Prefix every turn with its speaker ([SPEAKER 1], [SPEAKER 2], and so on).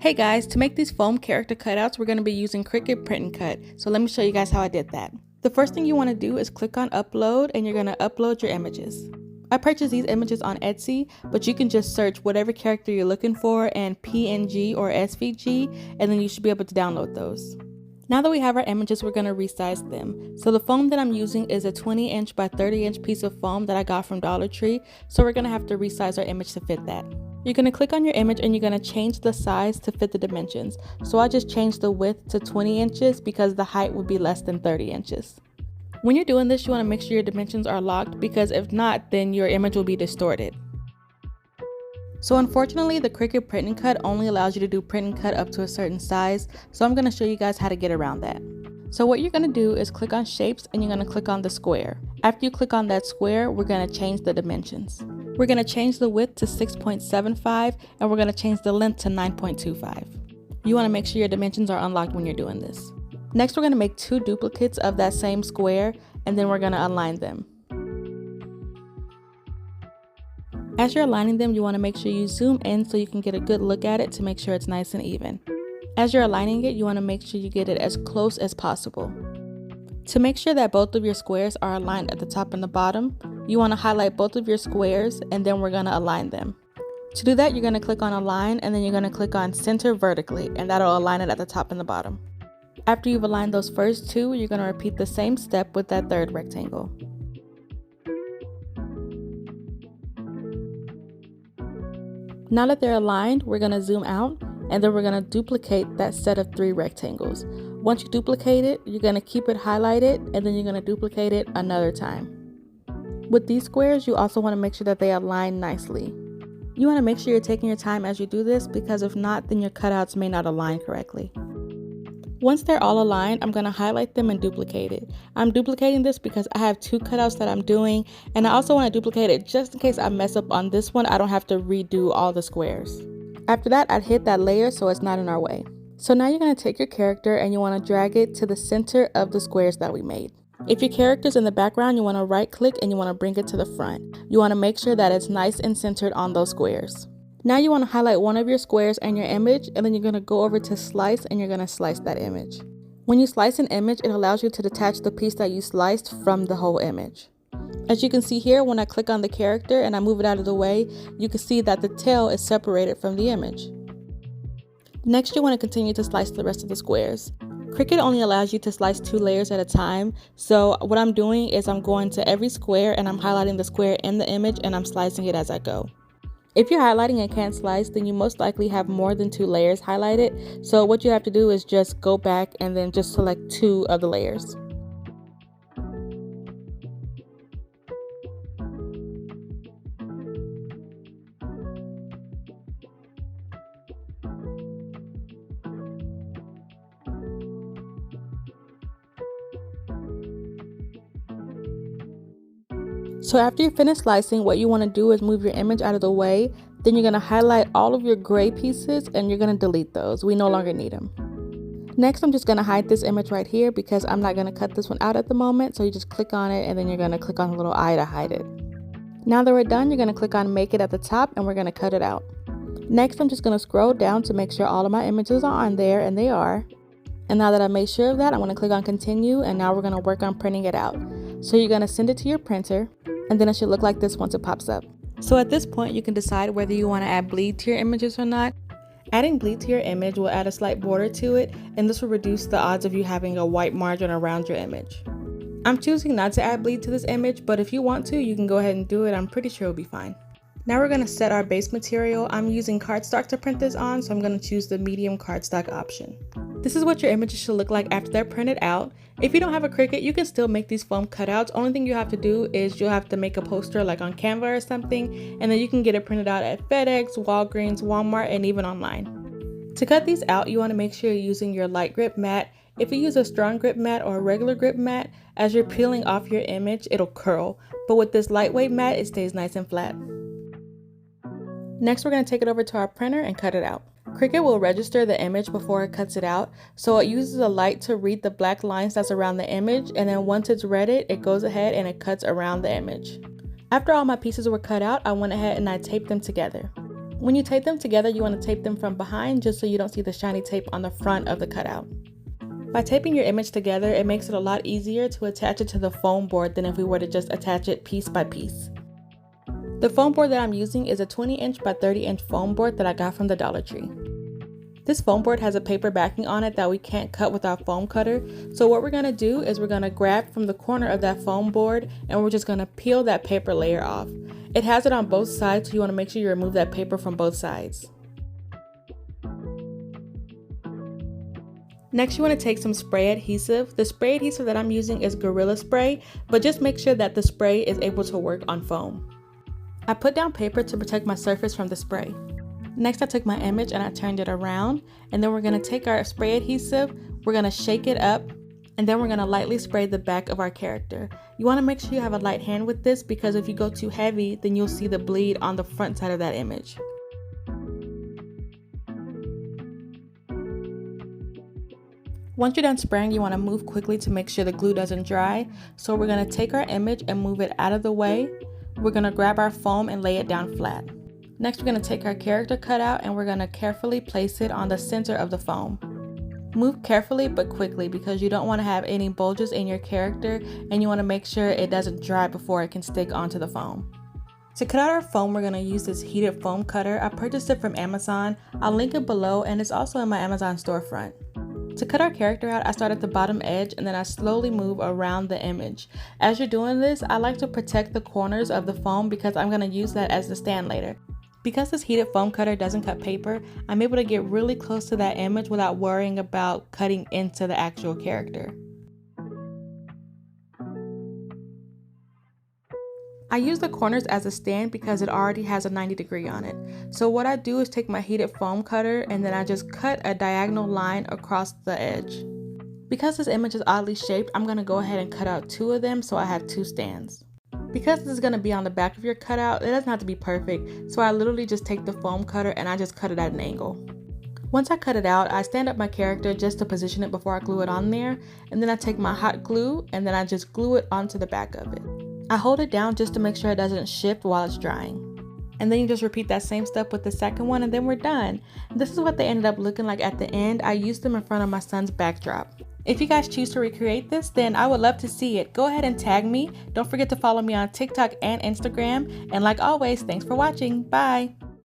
[SPEAKER 1] Hey guys, to make these foam character cutouts, we're going to be using Cricut Print and Cut. So let me show you guys how I did that. The first thing you want to do is click on upload and you're going to upload your images. I purchased these images on Etsy, but you can just search whatever character you're looking for and PNG or SVG, and then you should be able to download those. Now that we have our images, we're going to resize them. So the foam that I'm using is a 20-inch by 30-inch piece of foam that I got from Dollar Tree, so we're going to have to resize our image to fit that. You're going to click on your image and you're going to change the size to fit the dimensions. So I just changed the width to 20 inches because the height would be less than 30 inches. When you're doing this, you want to make sure your dimensions are locked, because if not, then your image will be distorted. So unfortunately, the Cricut Print and Cut only allows you to do print and cut up to a certain size, so I'm going to show you guys how to get around that. So what you're going to do is click on shapes and you're going to click on the square. After you click on that square, we're going to change the dimensions. We're going to change the width to 6.75 and we're going to change the length to 9.25. You want to make sure your dimensions are unlocked when you're doing this. Next, we're going to make 2 duplicates of that same square and then we're going to align them. As you're aligning them, you want to make sure you zoom in so you can get a good look at it to make sure it's nice and even. As you're aligning it, you want to make sure you get it as close as possible. To make sure that both of your squares are aligned at the top and the bottom, you want to highlight both of your squares and then we're going to align them. To do that, you're going to click on Align and then you're going to click on Center Vertically, and that'll align it at the top and the bottom. After you've aligned those first 2, you're going to repeat the same step with that third rectangle. Now that they're aligned, we're going to zoom out and then we're going to duplicate that set of 3 rectangles. Once you duplicate it, you're going to keep it highlighted and then you're going to duplicate it another time. With these squares, you also want to make sure that they align nicely. You want to make sure you're taking your time as you do this, because if not, then your cutouts may not align correctly. Once they're all aligned, I'm going to highlight them and duplicate it. I'm duplicating this because I have 2 cutouts that I'm doing, and I also want to duplicate it just in case I mess up on this one. I don't have to redo all the squares. After that, I'd hit that layer so it's not in our way. So now you're going to take your character and you want to drag it to the center of the squares that we made. If your character's in the background, you want to right click and you want to bring it to the front. You want to make sure that it's nice and centered on those squares. Now you want to highlight one of your squares and your image, and then you're going to go over to slice and you're going to slice that image. When you slice an image, it allows you to detach the piece that you sliced from the whole image. As you can see here, when I click on the character and I move it out of the way, you can see that the tail is separated from the image. Next, you want to continue to slice the rest of the squares. Cricut only allows you to slice 2 layers at a time, so what I'm doing is I'm going to every square and I'm highlighting the square in the image and I'm slicing it as I go. If you're highlighting and can't slice, then you most likely have more than 2 layers highlighted, so what you have to do is just go back and then just select 2 of the layers. So after you finish slicing, what you want to do is move your image out of the way. Then you're going to highlight all of your gray pieces and you're going to delete those. We no longer need them. Next, I'm just going to hide this image right here because I'm not going to cut this one out at the moment. So you just click on it and then you're going to click on the little eye to hide it. Now that we're done, you're going to click on Make It at the top and we're going to cut it out. Next, I'm just going to scroll down to make sure all of my images are on there, and they are. And now that I made sure of that, I'm going to click on Continue, and now we're going to work on printing it out. So you're going to send it to your printer, and then it should look like this once it pops up. So at this point, you can decide whether you want to add bleed to your images or not. Adding bleed to your image will add a slight border to it, and this will reduce the odds of you having a white margin around your image. I'm choosing not to add bleed to this image, but if you want to, you can go ahead and do it. I'm pretty sure it'll be fine. Now we're going to set our base material. I'm using cardstock to print this on, so I'm going to choose the medium cardstock option. This is what your images should look like after they're printed out. If you don't have a Cricut, you can still make these foam cutouts. Only thing you have to do is you'll have to make a poster like on Canva or something, and then you can get it printed out at FedEx, Walgreens, Walmart, and even online. To cut these out, you want to make sure you're using your light grip mat. If you use a strong grip mat or a regular grip mat, as you're peeling off your image, it'll curl. But with this lightweight mat, it stays nice and flat. Next, we're going to take it over to our printer and cut it out. Cricut will register the image before it cuts it out, so it uses a light to read the black lines that's around the image, and then once it's read it, it goes ahead and it cuts around the image. After all my pieces were cut out, I went ahead and I taped them together. When you tape them together, you want to tape them from behind just so you don't see the shiny tape on the front of the cutout. By taping your image together, it makes it a lot easier to attach it to the foam board than if we were to just attach it piece by piece. The foam board that I'm using is a 20-inch by 30-inch foam board that I got from the Dollar Tree. This foam board has a paper backing on it that we can't cut with our foam cutter, so what we're going to do is we're going to grab from the corner of that foam board and we're just going to peel that paper layer off. It has it on both sides, so you want to make sure you remove that paper from both sides. Next, you want to take some spray adhesive. The spray adhesive that I'm using is Gorilla Spray, but just make sure that the spray is able to work on foam. I put down paper to protect my surface from the spray. Next, I took my image and I turned it around, and then we're going to take our spray adhesive, we're going to shake it up, and then we're going to lightly spray the back of our character. You want to make sure you have a light hand with this because if you go too heavy, then you'll see the bleed on the front side of that image. Once you're done spraying, you want to move quickly to make sure the glue doesn't dry. So we're going to take our image and move it out of the way. We're going to grab our foam and lay it down flat. Next, we're going to take our character cutout and we're going to carefully place it on the center of the foam. Move carefully but quickly because you don't want to have any bulges in your character and you want to make sure it doesn't dry before it can stick onto the foam. To cut out our foam, we're going to use this heated foam cutter. I purchased it from Amazon. I'll link it below and it's also in my Amazon storefront. To cut our character out, I start at the bottom edge and then I slowly move around the image. As you're doing this, I like to protect the corners of the foam because I'm going to use that as the stand later. Because this heated foam cutter doesn't cut paper, I'm able to get really close to that image without worrying about cutting into the actual character. I use the corners as a stand because it already has a 90-degree on it. So what I do is take my heated foam cutter and then I just cut a diagonal line across the edge. Because this image is oddly shaped, I'm going to go ahead and cut out 2 of them so I have 2 stands. Because this is going to be on the back of your cutout, it doesn't have to be perfect, so I literally just take the foam cutter and I just cut it at an angle. Once I cut it out, I stand up my character just to position it before I glue it on there, and then I take my hot glue and then I just glue it onto the back of it. I hold it down just to make sure it doesn't shift while it's drying. And then you just repeat that same step with the second one and then we're done. This is what they ended up looking like at the end. I used them in front of my son's backdrop. If you guys choose to recreate this, then I would love to see it. Go ahead and tag me. Don't forget to follow me on TikTok and Instagram. And like always, thanks for watching. Bye.